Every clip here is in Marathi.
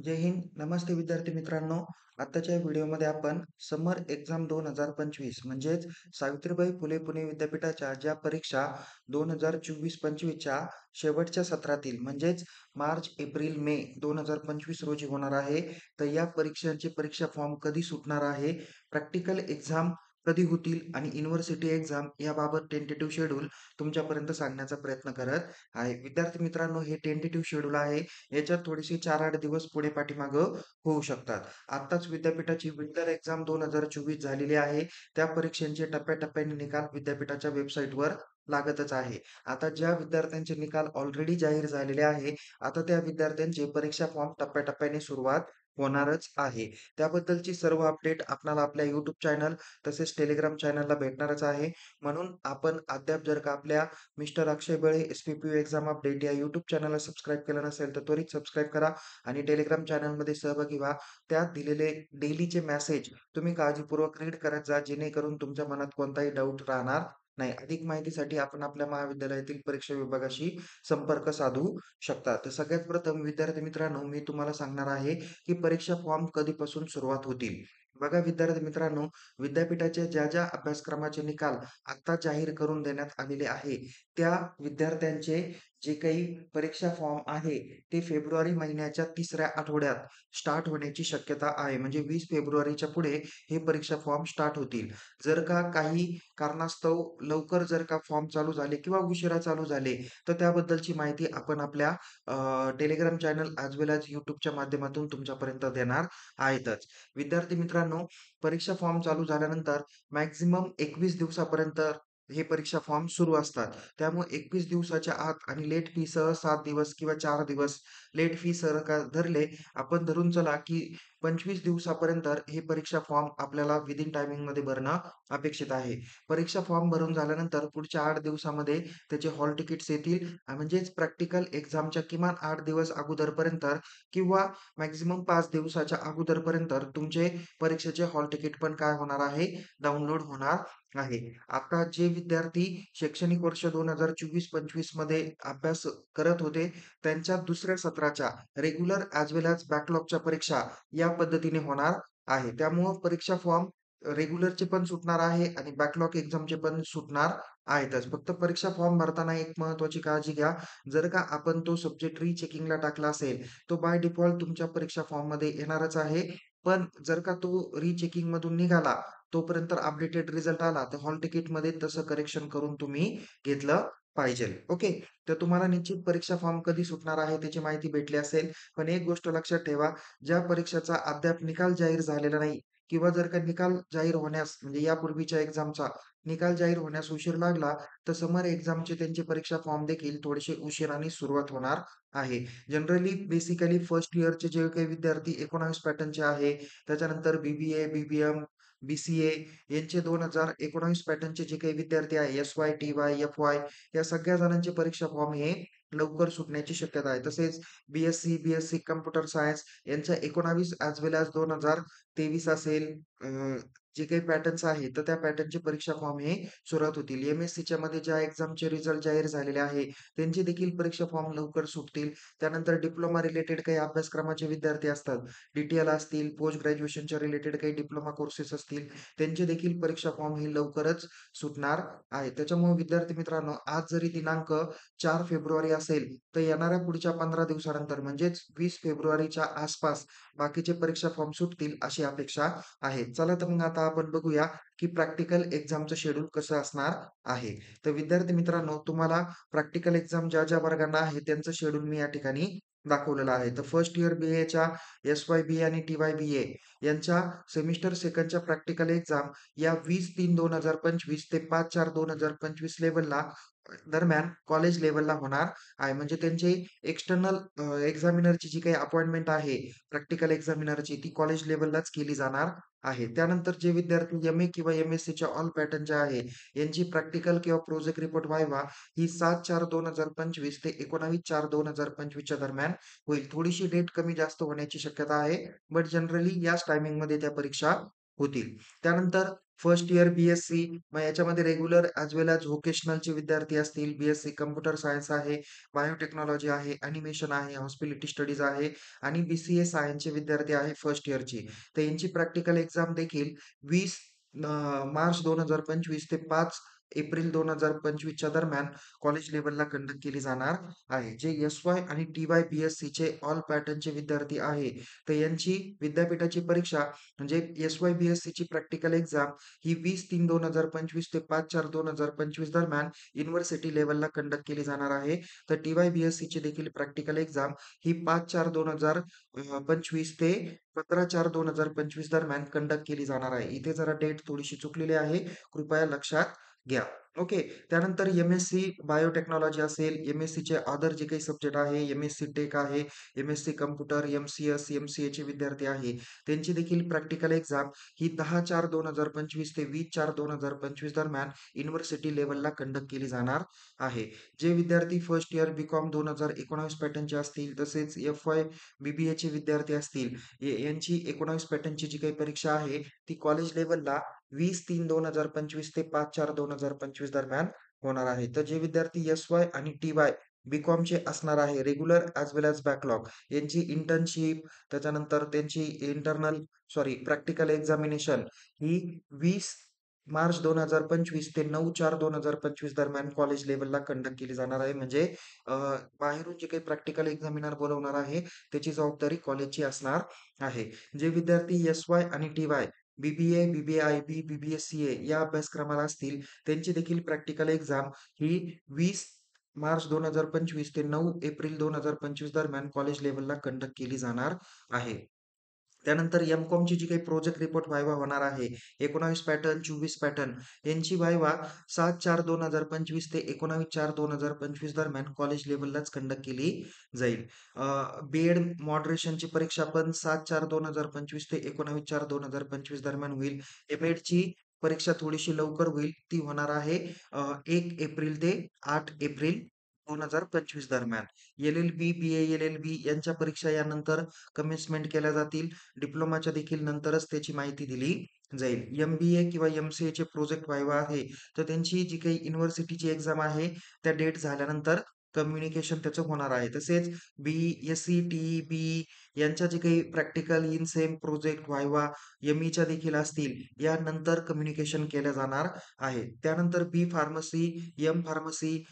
जय हिंद. नमस्ते विद्यार्थी मित्रांनो. आत्ताच्या व्हिडिओमध्ये आपण समर एक्झाम 2025 म्हणजेच सावित्रीबाई फुले पुणे विद्यापीठाच्या ज्या परीक्षा 2024-25च्या शेवटच्या सत्रातील म्हणजेच मार्च, एप्रिल, मे 2025 रोजी होणार आहे. तर या परीक्षांचे परीक्षा फॉर्म कधी सुटणार आहे, प्रॅक्टिकल एक्झाम कधी होतील आणि युनिव्हर्सिटी एक्झाम याबाबत टेंटेटिव्ह शेड्यूल तुमच्यापर्यंत सांगण्याचा प्रयत्न करत आहे. विद्यार्थी मित्रांनो, हे टेंटेटिव्ह शेड्यूल आहे. याच्यात थोडीशी 4-8 दिवस पुढे पाठीमागं होऊ शकतात. आत्ताच विद्यापीठाची विंटर एक्झाम 2024 झालेली आहे. त्या परीक्षांचे टप्प्याटप्प्याने निकाल विद्यापीठाच्या वेबसाईटवर लागतच आहे. आता ज्या विद्यार्थ्यांचे निकाल ऑलरेडी जाहीर झालेले आहे, आता त्या विद्यार्थ्यांचे परीक्षा फॉर्म टप्प्याटप्प्याने सुरुवात होणारच आहे. त्याबद्दलची सर्व अपडेट आपल्याला आपल्या YouTube चॅनल तसेच Telegram चॅनलला भेटणारच आहे. म्हणून आपण अद्याप जर का आपल्या मिस्टर अक्षय बळे एस-पी-पी-यू एक्झाम अपडेट या YouTube चॅनलला सबस्क्राईब केलं नसेल, तर त्वरित सबस्क्राईब करा आणि Telegram चॅनलमध्ये सहभागी व्हा. त्यात दिलेले डेलीचे मेसेज तुम्ही काळजीपूर्वक रीड करत जा, जेणेकरून तुमच्या मनात कोणताही डाऊट राहणार नाही. अधिक माहितीसाठी आपण आपल्या महाविद्यालयातील परीक्षा विभागाशी संपर्क साधू शकता. तर सगळ्यात प्रथम विद्यार्थी मित्रांनो, मी तुम्हाला सांगणार आहे, की परीक्षा फॉर्म कधीपासून सुरुवात होतील. बघा विद्यार्थी मित्रांनो, विद्यापीठाच्या ज्या अभ्यासक्रमाचे निकाल आता जाहीर करून देण्यात आलेले आहे, त्या विद्यार्थ्यांचे जे काही परीक्षा फॉर्म आहे, ते फेब्रुवारी महिन्याच्या 3ऱ्या आठवड्यात स्टार्ट होण्याची शक्यता आहे. म्हणजे 20 फेब्रुवारीच्या पुढे हे परीक्षा फॉर्म स्टार्ट होतील. जर का काही कारणास्तव लवकर जर का फॉर्म चालू झाले किंवा उशिरा चालू झाले, तर त्याबद्दलची माहिती आपण आपल्या Telegram चॅनल ॲज वेल ॲज YouTubeच्या माध्यमातून तुमच्यापर्यंत देणार आहेतच. विद्यार्थी मित्रांनो, परीक्षा फॉर्म चालू झाल्यानंतर मॅक्सिमम 21 दिवसापर्यंत हे परीक्षा फॉर्म सुरू असतात. त्यामुळे 21 दिवसाच्या आत आणि लेट फीसह 7 दिवस किंवा 4 दिवस लेट फीसह का धरले, आपण धरून चला की 25 दिवसापर्यंत हे परीक्षा फॉर्म आपल्याला विदिन टायमिंगमध्ये भरणं अपेक्षित आहे. परीक्षा फॉर्म भरून झाल्यानंतर पुढच्या 8 दिवसामध्ये त्याचे हॉल तिकीट्स येतील. म्हणजेच प्रॅक्टिकल एक्झामच्या किमान 8 दिवस अगोदरपर्यंत किंवा मॅक्सिमम 5 दिवसाच्या अगोदरपर्यंत तुमचे परीक्षेचे हॉल तिकीट पण काय होणार आहे, डाउनलोड होणार आहे. आता जे विद्यार्थी शैक्षणिक वर्ष 2024-25 मध्ये अभ्यास करत होते, त्यांच्या दुसऱ्या सत्राच्या रेग्युलर ॲज वेल ॲज बॅकलॉगच्या परीक्षा या पद्धतीने होणार आहे. त्यामुळं परीक्षा फॉर्म रेग्युलरचे पण सुटणार आहे आणि बॅकलॉग एक्झामचे पण सुटणार आहेतच. फक्त परीक्षा फॉर्म भरताना एक महत्त्वाची काळजी घ्या. जर का आपण तो सब्जेक्ट रिचेकिंगला टाकला असेल, तो बाय डिफॉल्ट तुमच्या परीक्षा फॉर्ममध्ये येणारच आहे. पण जर का तो रिचेकिंगमधून निघाला, तोपर्यंत अपडेटेड रिझल्ट आला, तर हॉल तिकीटमध्ये तसं करेक्शन करून तुम्ही घेतलं पाहिजेल. ओके. तर तुम्हाला निश्चित परीक्षा फॉर्म कधी सुटणार आहे त्याची माहिती भेटली असेल. पण एक गोष्ट लक्षात ठेवा, ज्या परीक्षेचा अद्याप निकाल जाहीर झालेला नाही किंवा जर का निकाल जाहीर होण्यास म्हणजे यापूर्वीच्या एक्झामचा निकाल जाहीर होण्यास उशीर लागला, तर समर एक्झामचे त्यांचे परीक्षा फॉर्म देखील थोडेसे उशिराने सुरुवात होणार आहे. जनरली बेसिकली फर्स्ट इयरचे जे काही विद्यार्थी 19 पॅटर्नचे आहे, त्याच्यानंतर बी-बी-ए, बी-बी-एम, बी-सी-ए यांचे 2019 पॅटर्नचे जे काही विद्यार्थी आहे, एस-वाय, टी-वाय, एफ-वाय या सगळ्या जणांचे परीक्षा फॉर्म हे लवकर सुटण्याची शक्यता आहे. तसेच बी-एससी, बी-एससी कॉम्प्युटर सायन्स यांच्या 19 ॲज वेल ॲज 2023 असेल, जे काही पॅटर्न्स आहेत, तर त्या पॅटर्नचे परीक्षा फॉर्म हे सुरुवात होतील. एम-एस-सीच्या मध्ये ज्या एक्झामचे रिझल्ट जाहीर झालेले आहे, त्यांचे देखील परीक्षा फॉर्म लवकर सुटतील. त्यानंतर डिप्लोमा रिलेटेड काही अभ्यासक्रमाचे विद्यार्थी असतात, डी-टी-एल असतील, पोस्ट ग्रॅज्युएशनच्या रिलेटेड काही डिप्लोमा कोर्सेस असतील, त्यांचे देखील परीक्षा फॉर्म हे लवकरच सुटणार आहे. त्याच्यामुळे विद्यार्थी मित्रांनो, आज जरी दिनांक 4 फेब्रुवारी असेल, तर येणाऱ्या पुढच्या 15 दिवसानंतर म्हणजेच 20 फेब्रुवारीच्या आसपास बाकीचे परीक्षा फॉर्म सुटतील अशी अपेक्षा आहे. चला तर मग आता आपण बघूया, की प्रॅक्टिकल एक्झामचं शेड्यूल कसं असणार आहे. तर विद्यार्थी मित्रांनो, तुम्हाला प्रॅक्टिकल एक्झाम ज्या वर्गांना आहे त्यांचं शेड्यूल मी या ठिकाणी दाखवलेलं आहे. तर फर्स्ट इयर बी-एच्या एस-वाय-बी आणि टी-वाय-बी-ए यांच्या सेमिस्टर सेकंडच्या प्रॅक्टिकल एक्झाम या 20/3/2025 ते 5/4/2025 लेव्हलला दरम्यान कॉलेज लेव्हलला होणार आहे. म्हणजे त्यांची एक्स्टर्नल एक्झामिनरची जी काही अपॉइंटमेंट आहे, प्रॅक्टिकल एक्झामिनरची ती कॉलेज लेव्हललाच केली जाणार आहे. त्यानंतर जे विद्यार्थी एम-ए किंवा एम-एस-सीच्या ऑल पॅटर्नच्या आहे, यांची प्रॅक्टिकल किंवा प्रोजेक्ट रिपोर्ट व्हायवा ही 7/4/2025 ते 19/4/2025 च्या दरम्यान होईल. थोडीशी डेट कमी जास्त होण्याची शक्यता आहे, बट जनरली याच टायमिंगमध्ये त्या परीक्षा होतील. त्यानंतर फर्स्ट इयर बी-एस-सी, मग याच्यामध्ये रेग्युलर ॲज वेल ॲज व्होकेशनलचे विद्यार्थी असतील. बी-एस-सी कॉम्प्युटर सायन्स आहे, बायोटेक्नॉलॉजी आहे, ॲनिमेशन आहे, हॉस्पिटॅलिटी स्टडीज आहे आणि बी-सी-ए सायन्सचे विद्यार्थी आहे फर्स्ट इयरची. तर यांची प्रॅक्टिकल एक्झाम देखील 20 मार्च 2025 ते 5 एप्रिल 2025च्या दरम्यान कॉलेज लेव्हलला कंडक्ट केली जाणार आहे. जे एस-वाय आणि टी-वाय बी-एस-सीचे ऑल पॅटर्नचे विद्यार्थी आहे, तर यांची विद्यापीठाची परीक्षा म्हणजे एस-वाय बी-एस-सीची प्रॅक्टिकल एक्झाम ही 20/3/2025 ते 5/4/2025 दरम्यान युनिव्हर्सिटी लेव्हलला कंडक्ट केली जाणार आहे. तर टी-वाय बी-एस-सीची देखील प्रॅक्टिकल एक्झाम ही 5/4/2025 ते 15/4/2025 दरम्यान कंडक्ट केली जाणार आहे. इथे जरा डेट थोडीशी चुकलेली आहे. कृपया लक्षात घ्या. ओके. त्यानंतर एम-एस-सी बायोटेक्नॉलॉजी असेल, एम-एस-सीचे अदर जे काही सब्जेक्ट आहे, एम-एस-सी टेक आहे, एम-एस-सी कॉम्प्युटर, एम-सी-एस, एम-सी-एचे विद्यार्थी आहे, त्यांची देखील प्रॅक्टिकल एक्झाम ही 10/4/2025 ते 20/4/2025 दरम्यान युनिव्हर्सिटी लेव्हलला कंडक्ट केली जाणार आहे. जे विद्यार्थी फर्स्ट इयर बी-कॉम 2019 पॅटर्नचे असतील, तसेच एफ-वाय बी-बी-एचे विद्यार्थी असतील, यांची 19 पॅटर्नची जी काही परीक्षा आहे, ती कॉलेज लेव्हलला 20/3/2025 ते 5/4/2025 दरम्यान होणार आहे. तर जे विद्यार्थी एस-वाय आणि टी-वाय बी-कॉमचे असणार आहे, रेग्युलर ॲज वेल ॲज बॅकलॉग, यांची इंटर्नशिप, त्याच्यानंतर त्यांची प्रॅक्टिकल एक्झामिनेशन ही 20 मार्च 2025 ते 9/4/2025 दरम्यान कॉलेज लेव्हलला कंडक्ट केली जाणार आहे. म्हणजे अ, बाहेरून जे काही प्रॅक्टिकल एक्झामिनर बोलवणार आहे, त्याची जबाबदारी कॉलेजची असणार आहे. जे विद्यार्थी एस-वाय आणि टी-वाय बी-बी-ए, बी-बी-ए-आय-बी, बी-बी-ए-सी-ए या अभ्यासक्रमाला असतील, त्यांची देखील प्रॅक्टिकल एक्झाम ही 20 मार्च 2025 ते 9 एप्रिल 2025 दरम्यान कॉलेज लेव्हलला कंडक्ट केली जाणार आहे. त्यानंतर एम-कॉमची जी काही प्रोजेक्ट रिपोर्ट व्हायवा होणार आहे, 19 पॅटर्न, 24 पॅटर्न यांची व्हायवा 7/4/2025 ते 19/4/2025 दरम्यान कॉलेज लेव्हललाच कंडक्ट केली जाईल. बी-एड मॉडरेशनची परीक्षा पण 7/4/2025 ते 19/4/2025 दरम्यान होईल. एम-एडची परीक्षा थोडीशी लवकर होईल. ती होणार आहे 1 एप्रिल ते 8 एप्रिल 2025 दरम्यान. एल-एल-बी, बी-ए एल-एल-बी यांच्या परीक्षा यानंतर कमेन्समेंट केल्या जातील. डिप्लोमाच्या देखील नंतरच त्याची माहिती दिली जाईल. एम-बी-ए किंवा एम-सी-एचे प्रोजेक्ट व्हायवा आहे, तर त्यांची जी काही युनिव्हर्सिटीची एक्झाम आहे, त्या डेट झाल्यानंतर कम्युनिकेशन त्याचं होणार आहे. तसेच बी-एस-सी, टी-ई, बी-ई यांच्या जे काही practical, in sem project, viva, एम-ईच्या देखील असतील, यानंतर कम्युनिकेशन केलं जाणार आहे. त्यानंतर बी-फार्मसी, एम-फार्मसी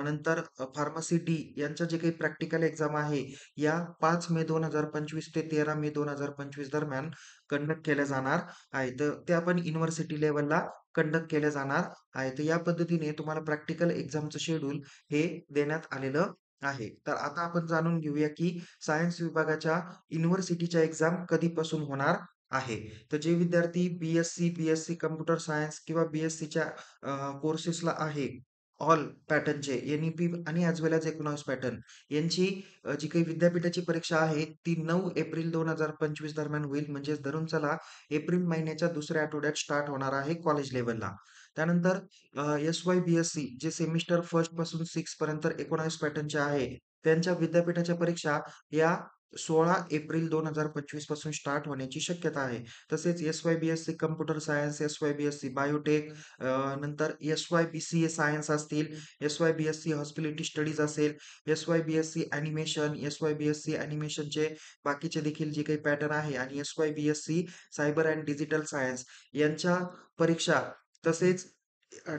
नंतर फार्मसी डी यांच्या जे काही प्रॅक्टिकल एक्झाम आहे, या 5 मे 2025 ते 13 मे 2025 दरम्यान कंडक्ट केल्या जाणार आहे. तर त्या पण युनिव्हर्सिटी लेव्हलला कंडक्ट केल्या जाणार आहे. तर या पद्धतीने तुम्हाला प्रॅक्टिकल एक्झामचं शेड्यूल हे देण्यात आलेलं आहे. तर आता आपण जाणून घेऊया, की सायन्स विभागाच्या युनिव्हर्सिटीच्या एक्झाम कधीपासून होणार आहे. तर जे विद्यार्थी बी-एस-सी कॉम्प्युटर सायन्स किंवा बी-एस-सीच्या कोर्सेसला आहे, ऑल पॅटर्नचे एन-ई-पी आणि ॲज वेल ॲज 19 पॅटर्न यांची जी काही विद्यापीठाची परीक्षा आहे, ती 9 एप्रिल 2025 दरम्यान होईल. म्हणजेच धरून चला एप्रिल महिन्याच्या दुसऱ्या आठवड्यात स्टार्ट होणार आहे कॉलेज लेव्हलला. त्यानंतर एस-वाय, बी-एस-सी जे सेमिस्टर 1st पासून 6 पर्यंत 19 पॅटर्नचे आहे, त्यांच्या विद्यापीठाच्या परीक्षा या 16 एप्रिल 2025 पासून स्टार्ट होण्याची शक्यता आहे. तसेच S Y, B S C computer science, S Y, B S C biotech, नंतर एस-वाय, बी-सी-ए सायन्स असतील, एस-वाय, बी-एस-सी हॉस्पिटॅलिटी स्टडीज असेल, S Y, B S C animation, S Y, B S C ॲनिमेशनचे बाकीचे देखील जे काही पॅटर्न आहे आणि S Y, B S C cyber and digital science यांच्या परीक्षा, तसेच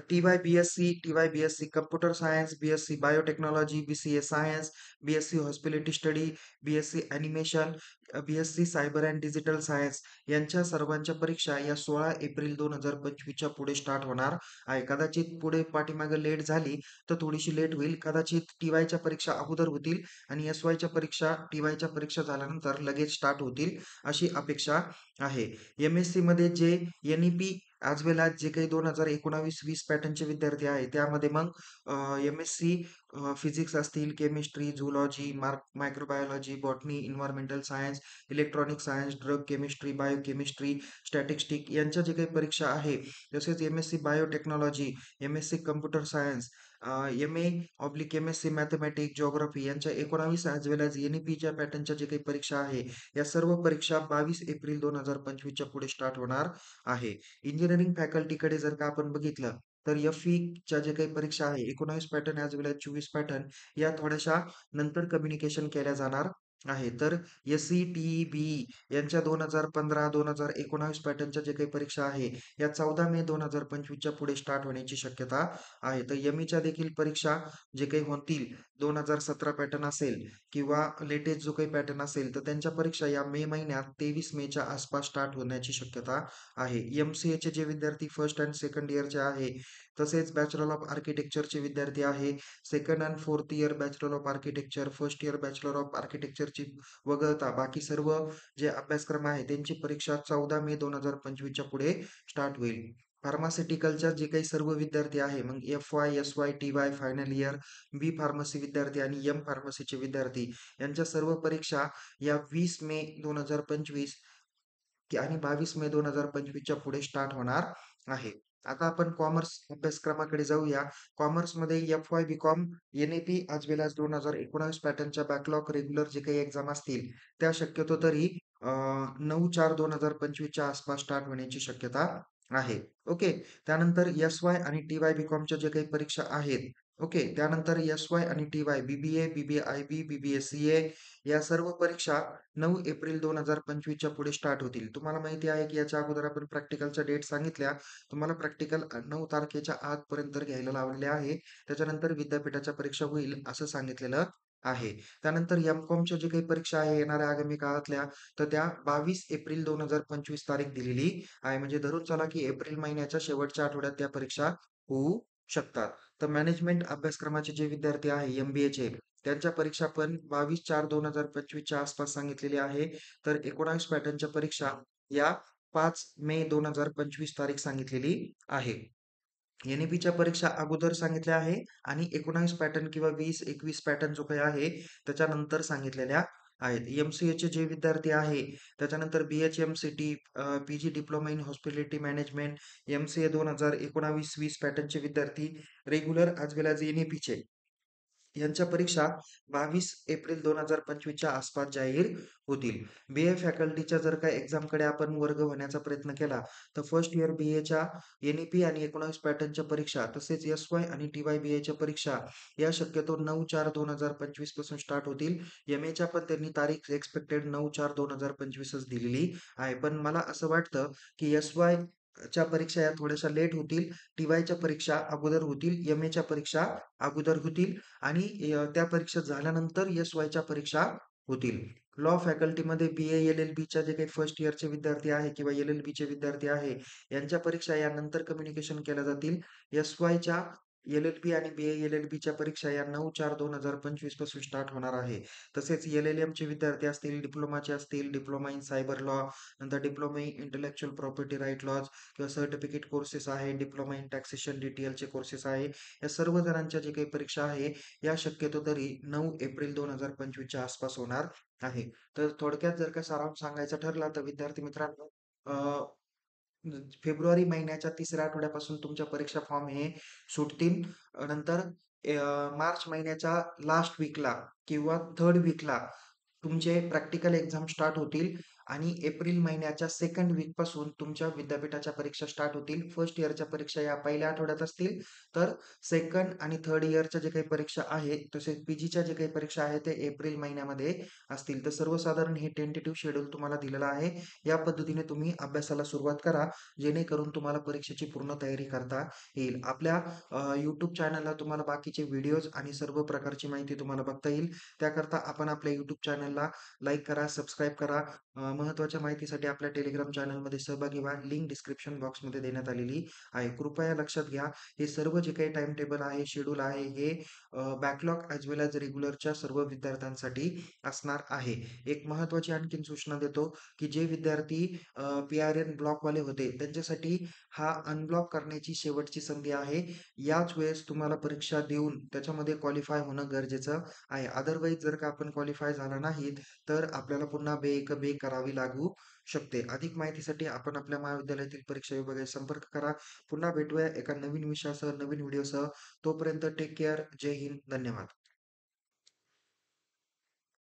T Y, B S C, T Y, B S C computer science, B S C biotechnology, B C A science, B S C hospitality study, B S C animation, B S C cyber and digital science यांच्या सर्वांच्या परीक्षा या 16 एप्रिल 2025च्या पुढे स्टार्ट होणार आहे. कदाचित पुढे पाठीमागे लेट झाली तर थोडीशी लेट होईल. कदाचित टी-वायच्या परीक्षा अगोदर होतील आणि एस-वायच्या परीक्षा टी-वायच्या परीक्षा झाल्यानंतर लगेच स्टार्ट होतील, अशी अपेक्षा आहे. एम-एस-सीमध्ये जे एन-ई-पी ॲज वेल ॲज जे काही 2019-20 पॅटर्नचे विद्यार्थी आहेत, त्यामध्ये मग एम-एस-सी फिजिक्स असतील, chemistry, zoology, microbiology, botany, environmental science, electronic science, drug chemistry, biochemistry, statistic यांच्या जे काही परीक्षा आहे, तसेच MSc biotechnology, MSc computer science MA/MSc mathematics, geography यांच्या 19 ॲज वेल ॲज NEPच्या पॅटर्नच्या जे काही परीक्षा आहे, या सर्व परीक्षा 22 एप्रिल 2025च्या पुढे स्टार्ट होणार आहे. इंजिनिअरिंग फॅकल्टीकडे जर का आपण बघितलं, तर FEच्या जे काही परीक्षा आहे 19 पॅटर्न ॲज वेल ॲज 24 पॅटर्न या थोड्याशा नंतर कम्युनिकेशन केल्या जाणार आहे. तर SC-TE-BE यांच्या 2015-2019 पॅटर्नच्या जे काही परीक्षा आहे, या 14 मे 2025च्या पुढे स्टार्ट होण्याची शक्यता आहे. तर यमीच्या देखील परीक्षा जे काही होतील 2017 पॅटर्न असेल किंवा लेटेस्ट जो काही पॅटर्न असेल, तर त्यांच्या परीक्षा या मे महिन्यात 23 मेच्या आसपास स्टार्ट होण्याची शक्यता आहे. MCAचे जे विद्यार्थी फर्स्ट अँड सेकंड इयरचे आहे, तसेच बॅचलर ऑफ आर्किटेक्चरचे विद्यार्थी आहे, second and fourth year bachelor of architecture, first year bachelor of आर्किटेक्चरची वगळता बाकी सर्व जे अभ्यासक्रम आहे त्यांची परीक्षा 14 मे 2025च्या पुढे स्टार्ट होईल. फार्मास्युटिकलच्या जे काही सर्व विद्यार्थी आहे, मग FY, SY, TY final year, B pharmacy विद्यार्थी आणि एम फार्मसीचे विद्यार्थी यांच्या सर्व परीक्षा या 20 मे 2025 आणि 22 मे 2025च्या पुढे स्टार्ट होणार आहे. आता आपण कॉमर्स अभ्यासक्रमाकडे जाऊया. कॉमर्समध्ये FY, BCom, NAP ॲज वेल ॲज 2019 पॅटर्नच्या बॅकलॉग रेग्युलर जे काही एक्झाम असतील, त्या शक्यतो तरी 9/4/2025च्या आसपास स्टार्ट होण्याची शक्यता आहे. ओके. त्यानंतर SY आणि TY BComच्या जे काही परीक्षा आहेत. ओके. त्यानंतर SY आणि TY BBA, BBA-IB, BBA-CA या सर्व परीक्षा 9 एप्रिल 2025च्या पुढे स्टार्ट होतील. तुम्हाला माहिती आहे की याच्या अगोदर आपण प्रॅक्टिकलच्या डेट सांगितल्या. तुम्हाला प्रॅक्टिकल 9 तारखेच्या आतपर्यंत घ्यायला लावलेले आहे. त्याच्यानंतर विद्यापीठाच्या परीक्षा होईल असं सांगितलेलं आहे. त्यानंतर M.Comच्या जे काही परीक्षा आहे येणाऱ्या आगामी काळातल्या, तर त्या 22 एप्रिल 2025 तारीख दिलेली आहे. म्हणजे धरून चला की एप्रिल महिन्याच्या शेवटच्या आठवड्यात त्या परीक्षा होऊ शकतात. तर मॅनेजमेंट अभ्यासक्रमाचे जे विद्यार्थी आहे MBAचे त्यांच्या परीक्षा पण 22/4/2025च्या आसपास सांगितलेली आहे. तर 19 पॅटर्नच्या परीक्षा या 5 मे 2025 तारीख सांगितलेली आहे. NEPच्या परीक्षा अगोदर सांगितल्या आहे आणि 19 पॅटर्न किंवा 20-21 पॅटर्न जो काही आहे त्याच्यानंतर सांगितलेल्या आहेत. MCAचे जे विद्यार्थी आहे त्याच्यानंतर BHMCT, PG diploma in hospitality management, MCA 2019-20 पॅटर्नचे विद्यार्थी रेग्युलर ॲज वेल ॲज NEPचे यांच्या परीक्षा 22 एप्रिल 2025च्या आसपास जाहीर होतील. BA फॅकल्टीच्या जर का एक्झामकडे आपण वर्ग होण्याचा प्रयत्न केला, तर फर्स्ट इयर BAच्या NEP आणि 19 पॅटर्नच्या परीक्षा तसेच SY आणि TY BAच्या परीक्षा या शक्यतो 9/4/2025 पासून स्टार्ट होतील. MAच्या पण त्यांनी तारीख एक्स्पेक्टेड 9/4/2025च दिलेली आहे. पण मला असं वाटतं की SYच्या परीक्षा या थोड्याशा लेट होतील. TYच्या परीक्षा अगोदर होतील. MAच्या परीक्षा अगोदर होतील आणि त्या परीक्षा झाल्यानंतर SYच्या परीक्षा होतील. लॉ फॅकल्टीमध्ये BA LLBच्या जे काही फर्स्ट इयरचे विद्यार्थी आहे किंवा LLBचे विद्यार्थी आहे, यांच्या परीक्षा यानंतर कम्युनिकेशन केल्या जातील. SYच्या LLB आणि BA LLBच्या परीक्षा या 9/4/2025 पासून स्टार्ट होणार आहे. तसेच LLMचे विद्यार्थी असतील, डिप्लोमाचे असतील, डिप्लोमा इन सायबर लॉ, नंतर diploma in intellectual property right laws किंवा सर्टिफिकेट कोर्सेस आहे, डिप्लोमा इन टॅक्सेशन DTLचे कोर्सेस आहे. या सर्व जणांच्या जे काही परीक्षा आहे या शक्यतो तरी 9 एप्रिल 2025च्या आसपास होणार आहे. तर थोडक्यात जर का सारांश सांगायचा ठरला तर विद्यार्थी मित्रांनो, फेब्रुवारी महिन्याच्या 3ऱ्या आठवड्यापासून तुमच्या परीक्षा फॉर्म हे सुटतील. नंतर मार्च महिन्याच्या लास्ट वीकला किंवा 3rd वीकला तुमचे प्रॅक्टिकल एक्झाम स्टार्ट होतील आणि एप्रिल महिन्याच्या 2nd वीकपासून तुमच्या विद्यापीठाच्या परीक्षा स्टार्ट होतील. फर्स्ट इयरच्या परीक्षा या पहिल्या आठवड्यात असतील, तर 2nd आणि 3rd इयरच्या जे काही परीक्षा आहेत, तसेच PGच्या जे काही परीक्षा आहेत ते एप्रिल महिन्यामध्ये असतील. तर सर्वसाधारण हे टेंटेटिव्ह शेड्यूल तुम्हाला दिलेलं आहे. या पद्धतीने तुम्ही अभ्यासाला सुरुवात करा, जेणेकरून तुम्हाला परीक्षेची पूर्ण तयारी करता येईल. आपल्या YouTube चॅनलला तुम्हाला बाकीचे व्हिडिओज आणि सर्व प्रकारची माहिती तुम्हाला बघता येईल. त्याकरता आपण आपल्या YouTube चॅनलला लाईक करा, सबस्क्राईब करा. महत्त्वाच्या माहितीसाठी आपल्या टेलिग्राम चॅनलमध्ये सहभागी व्हा. लिंक डिस्क्रिप्शन बॉक्समध्ये देण्यात आलेली आहे. कृपया लक्षात घ्या, हे सर्व जे काही टाइम टेबल आहे, शेड्यूल आहे, हे बॅकलॉग ॲज वेल ॲज रेग्युलरच्या सर्व विद्यार्थ्यांसाठी असणार आहे. एक महत्त्वाची आणखीन सूचना देतो, की जे विद्यार्थी PRN ब्लॉकवाले होते, त्यांच्यासाठी हा अनब्लॉक करण्याची शेवटची संधी आहे. याच वेळेस तुम्हाला परीक्षा देऊन त्याच्यामध्ये क्वालिफाय होणं गरजेचं आहे. अदरवाईज जर का आपण क्वालिफाय झाला नाहीत, तर आपल्याला पुन्हा बे करावे करावी लागू शकते. अधिक माहितीसाठी आपण आपल्या महाविद्यालयातील परीक्षा विभागाशी संपर्क करा. पुन्हा भेटूया एका नवीन विषयासह, नवीन व्हिडिओसह. तोपर्यंत टेक केअर. जय हिंद. धन्यवाद.